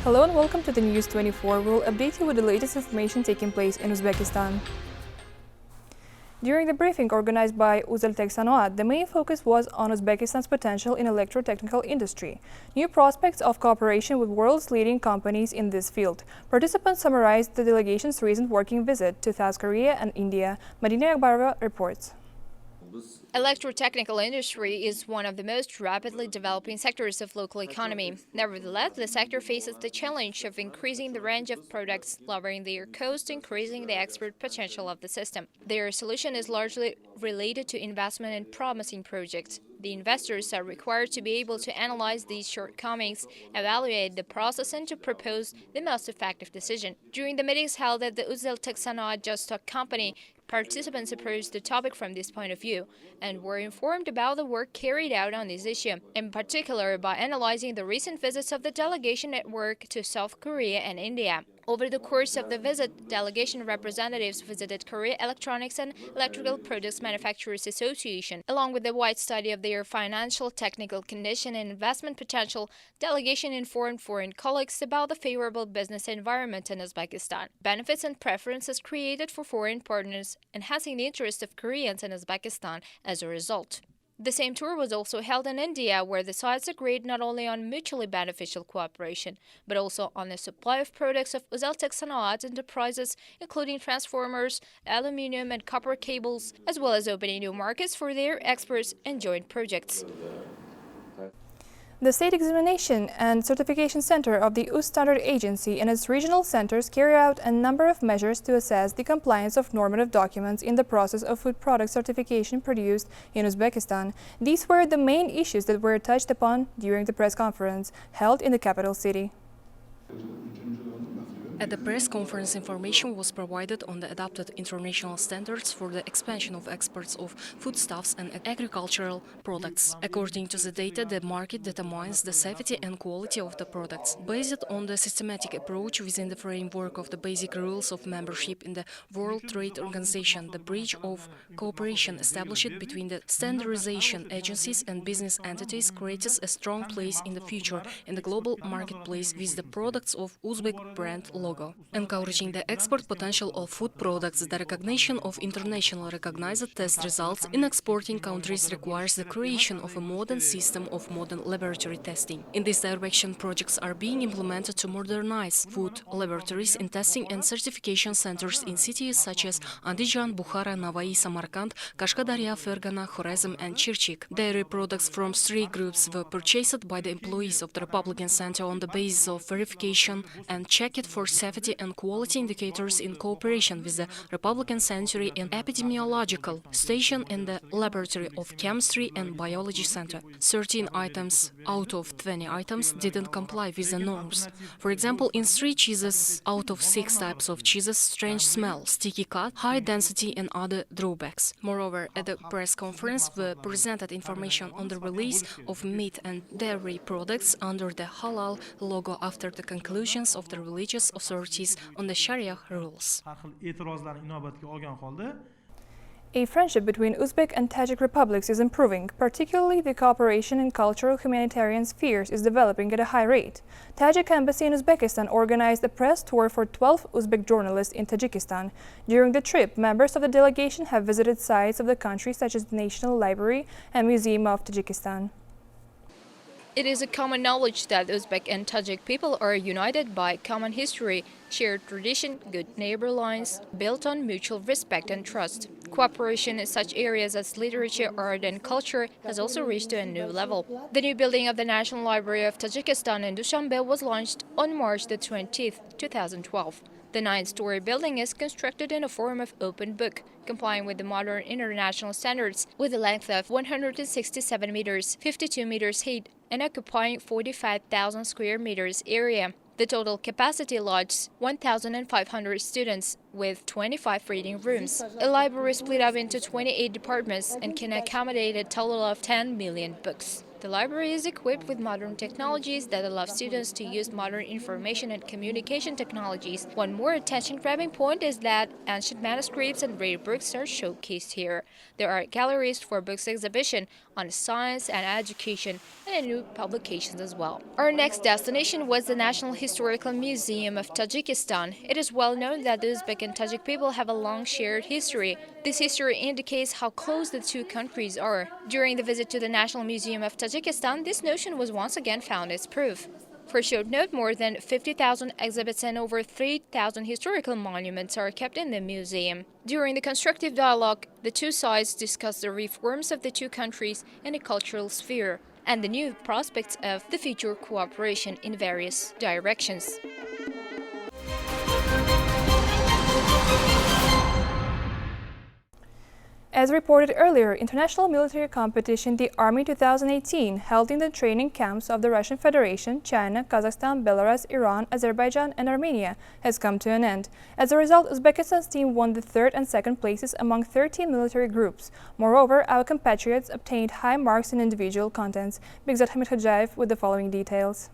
Hello and welcome to the News 24. We'll update you with the latest information taking place in Uzbekistan. During the briefing organized by Uzaltech Sanoat, the main focus was on Uzbekistan's potential in electrotechnical industry, new prospects of cooperation with world's leading companies in this field. Participants summarized the delegation's recent working visit to South Korea and India. Madina Akbarova reports. Electrotechnical industry is one of the most rapidly developing sectors of local economy. Nevertheless, the sector faces the challenge of increasing the range of products, lowering their cost, increasing the export potential of the system. Their solution is largely related to investment in promising projects. The investors are required to be able to analyze these shortcomings, evaluate the process, and to propose the most effective decision. During the meetings held at the Uzaltech Sanoat Just Stock Company, participants approached the topic from this point of view and were informed about the work carried out on this issue, in particular by analyzing the recent visits of the delegation network to South Korea and India. Over the course of the visit, delegation representatives visited Korea Electronics and Electrical Products Manufacturers Association. Along with a wide study of their financial, technical condition and investment potential, delegation informed foreign colleagues about the favorable business environment in Uzbekistan, benefits and preferences created for foreign partners, enhancing the interest of Koreans in Uzbekistan as a result. The same tour was also held in India, where the sides agreed not only on mutually beneficial cooperation, but also on the supply of products of Uzaltech Sanoat enterprises, including transformers, aluminium and copper cables, as well as opening new markets for their exports and joint projects. The State Examination and Certification Center of the UZ Standard Agency and its regional centers carry out a number of measures to assess the compliance of normative documents in the process of food product certification produced in Uzbekistan. These were the main issues that were touched upon during the press conference held in the capital city. At the press conference, information was provided on the adopted international standards for the expansion of exports of foodstuffs and agricultural products. According to the data, the market determines the safety and quality of the products. Based on the systematic approach within the framework of the basic rules of membership in the World Trade Organization, the bridge of cooperation established between the standardization agencies and business entities creates a strong place in the future in the global marketplace with the products of Uzbek brand logo. Encouraging the export potential of food products, the recognition of international recognized test results in exporting countries requires the creation of a modern system of modern laboratory testing. In this direction, projects are being implemented to modernize food laboratories in testing and certification centers in cities such as Andijan, Bukhara, Navai, Samarkand, Kashkadarya, Fergana, Khorezm and Chirchik. Dairy products from 3 groups were purchased by the employees of the Republican Center on the basis of verification and checked for safety and quality indicators in cooperation with the Republican Center and Epidemiological Station in the Laboratory of Chemistry and Biology Center. 13 items out of 20 items didn't comply with the norms. For example, in 3 cheeses out of 6 types of cheeses, strange smell, sticky cut, high density and other drawbacks. Moreover, at the press conference were presented information on the release of meat and dairy products under the halal logo after the conclusions of the religious authorities on the Sharia rules. A friendship between Uzbek and Tajik republics is improving, particularly the cooperation in cultural humanitarian spheres is developing at a high rate. Tajik embassy in Uzbekistan organized a press tour for 12 Uzbek journalists in Tajikistan. During the trip, members of the delegation have visited sites of the country such as the National Library and Museum of Tajikistan. It is a common knowledge that Uzbek and Tajik people are united by common history, shared tradition, good neighbor lines, built on mutual respect and trust. Cooperation in such areas as literature, art and culture has also reached to a new level. The new building of the National Library of Tajikistan in Dushanbe was launched on March the 20th, 2012. The 9-story building is constructed in a form of open book, complying with the modern international standards, with a length of 167 meters, 52 meters height, and occupying 45,000 square meters area. The total capacity lodges 1,500 students with 25 reading rooms. A library split up into 28 departments and can accommodate a total of 10 million books. The library is equipped with modern technologies that allow students to use modern information and communication technologies. One more attention-grabbing point is that ancient manuscripts and rare books are showcased here. There are galleries for books exhibition on science and education and new publications as well. Our next destination was the National Historical Museum of Tajikistan. It is well known that the Uzbek and Tajik people have a long shared history. This history indicates how close the two countries are. During the visit to the National Museum of Tajikistan, this notion was once again found as proof. For short note, more than 50,000 exhibits and over 3,000 historical monuments are kept in the museum. During the constructive dialogue, the two sides discussed the reforms of the two countries in a cultural sphere and the new prospects of the future cooperation in various directions. As reported earlier, international military competition, the Army 2018, held in the training camps of the Russian Federation, China, Kazakhstan, Belarus, Iran, Azerbaijan, and Armenia, has come to an end. As a result, Uzbekistan's team won the third and second places among 13 military groups. Moreover, our compatriots obtained high marks in individual contests. Bigzat Hamid Khajayev with the following details.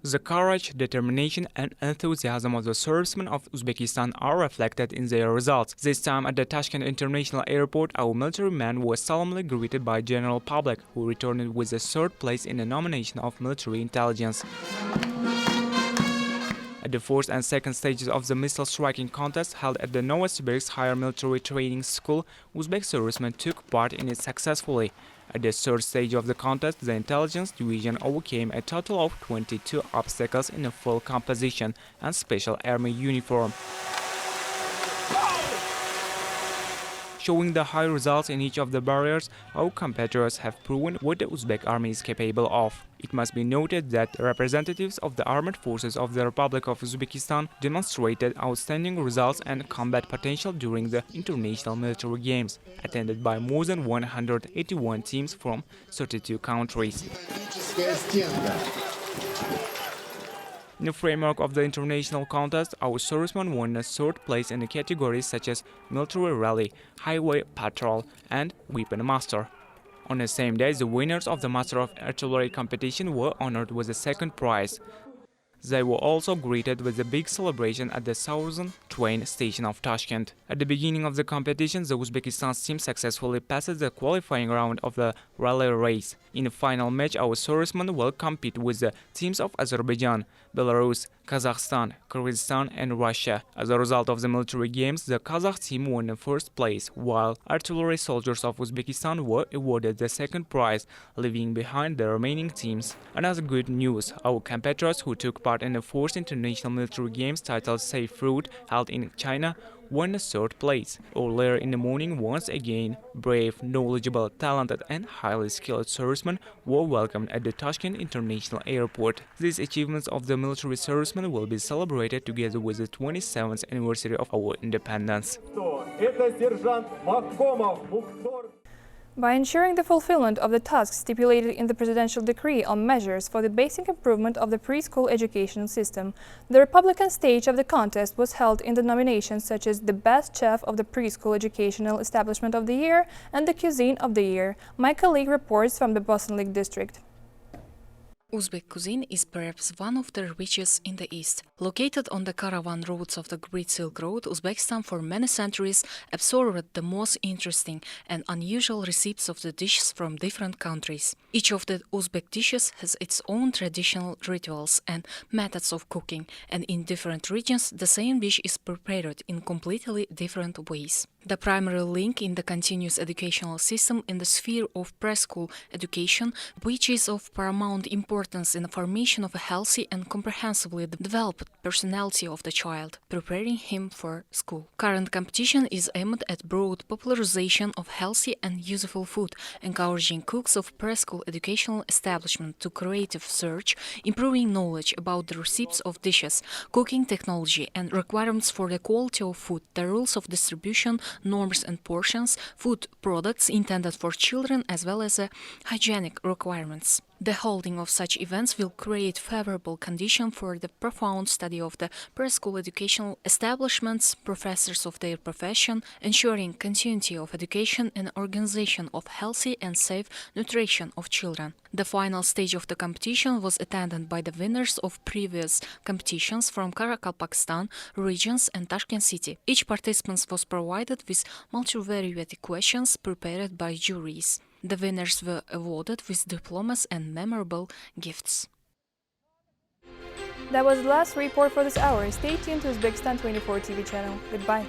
The courage, determination and enthusiasm of the servicemen of Uzbekistan are reflected in their results. This time at the Tashkent International Airport, our military man was solemnly greeted by general public, who returned with the third place in the nomination of military intelligence. At the fourth and second stages of the missile striking contest held at the Novosibirsk Higher Military Training School, Uzbek servicemen took part in it successfully. At the third stage of the contest, the intelligence division overcame a total of 22 obstacles in a full composition and special army uniform. Showing the high results in each of the barriers, our competitors have proven what the Uzbek army is capable of. It must be noted that representatives of the armed forces of the Republic of Uzbekistan demonstrated outstanding results and combat potential during the International Military Games, attended by more than 181 teams from 32 countries. In the framework of the international contest, our servicemen won a third place in the categories such as military rally, highway patrol, and weapon master. On the same day, the winners of the Master of Artillery competition were honored with the second prize. They were also greeted with a big celebration at the Southern train station of Tashkent. At the beginning of the competition, the Uzbekistan team successfully passed the qualifying round of the rally race. In the final match, our servicemen will compete with the teams of Azerbaijan, Belarus, Kazakhstan, Kyrgyzstan and Russia. As a result of the military games, the Kazakh team won the first place, while artillery soldiers of Uzbekistan were awarded the second prize, leaving behind the remaining teams. Another good news, our competitors who took part in the fourth International Military Games titled Safe Route, held in China, won the third place. Earlier in the morning, once again, brave, knowledgeable, talented and highly skilled servicemen were welcomed at the Tashkent International Airport. These achievements of the military servicemen will be celebrated together with the 27th anniversary of our independence. By ensuring the fulfillment of the tasks stipulated in the Presidential Decree on measures for the basic improvement of the preschool educational system, the Republican stage of the contest was held in the nominations such as the Best Chef of the Preschool Educational Establishment of the Year and the Cuisine of the Year. My colleague reports from the Boston Lake District. Uzbek cuisine is perhaps one of the richest in the East. Located on the caravan routes of the Great Silk Road, Uzbekistan for many centuries absorbed the most interesting and unusual recipes of the dishes from different countries. Each of the Uzbek dishes has its own traditional rituals and methods of cooking, and in different regions the same dish is prepared in completely different ways. The primary link in the continuous educational system in the sphere of preschool education, which is of paramount importance in the formation of a healthy and comprehensively developed personality of the child, preparing him for school. Current competition is aimed at broad popularization of healthy and useful food, encouraging cooks of preschool educational establishment to creative search, improving knowledge about the recipes of dishes, cooking technology and requirements for the quality of food, the rules of distribution, norms and portions, food products intended for children, as well as hygienic requirements. The holding of such events will create favorable conditions for the profound study of the preschool educational establishments, professors of their profession, ensuring continuity of education and organization of healthy and safe nutrition of children. The final stage of the competition was attended by the winners of previous competitions from Karakalpakstan regions and Tashkent city. Each participant was provided with multivariate questions prepared by juries. The winners were awarded with diplomas and memorable gifts. That was the last report for this hour. Stay tuned to Uzbekistan 24 TV channel. Goodbye.